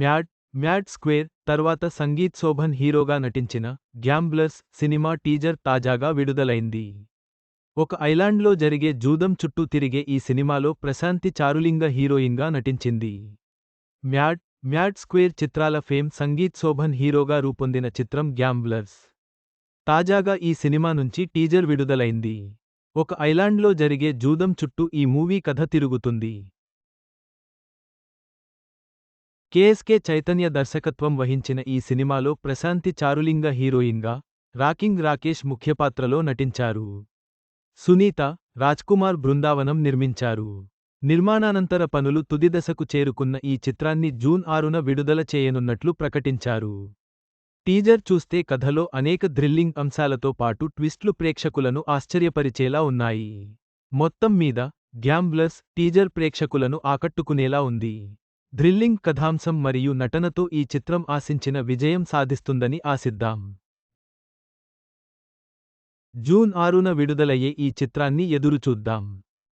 Mad mad square తర్వాత సంగీత్ శోభన్ హీరోగా నటించిన గ్యాంబ్లర్స్ సినిమా టీజర్ తాజాగా విడుదలైంది. ఒక ఐలాండ్లో జరిగే జూదం చుట్టూ తిరిగే ఈ సినిమాలో ప్రశాంతి చారులింగ హీరోయిన్గా నటించింది. మ్యాడ్ స్క్వేర్ చిత్రాల ఫేమ్ సంగీత్ శోభన్ హీరోగా రూపొందిన చిత్రం గ్యాంబ్లర్స్. తాజాగా ఈ సినిమా నుంచి టీజర్ విడుదలైంది. ఒక ఐలాండ్లో జరిగే జూదం చుట్టూ ఈ మూవీ కథ తిరుగుతుంది. కేఎస్కే చైతన్య దర్శకత్వం వహించిన ఈ సినిమాలో ప్రశాంతి చారులింగ హీరోయిన్గా, రాకింగ్ రాకేష్ ముఖ్యపాత్రలో నటించారు. సునీత, రాజ్కుమార్ బృందావనం నిర్మించారు. నిర్మాణానంతర పనులు తుదిదశకు చేరుకున్న ఈ చిత్రాన్ని జూన్ 6న విడుదల చేయనున్నట్లు ప్రకటించారు. టీజర్ చూస్తే కథలో అనేక థ్రిల్లింగ్ అంశాలతో పాటు ట్విస్ట్లు ప్రేక్షకులను ఆశ్చర్యపరిచేలా ఉన్నాయి. మొత్తం మీద గ్యాంబ్లర్స్ టీజర్ ప్రేక్షకులను ఆకట్టుకునేలా ఉంది. థ్రిల్లింగ్ కథాంశం మరియు నటనతో ఈ చిత్రం ఆశించిన విజయం సాధిస్తుందని ఆశిద్దాం. జూన్ 6న విడుదలయ్యే ఈ చిత్రాన్ని ఎదురుచూద్దాం.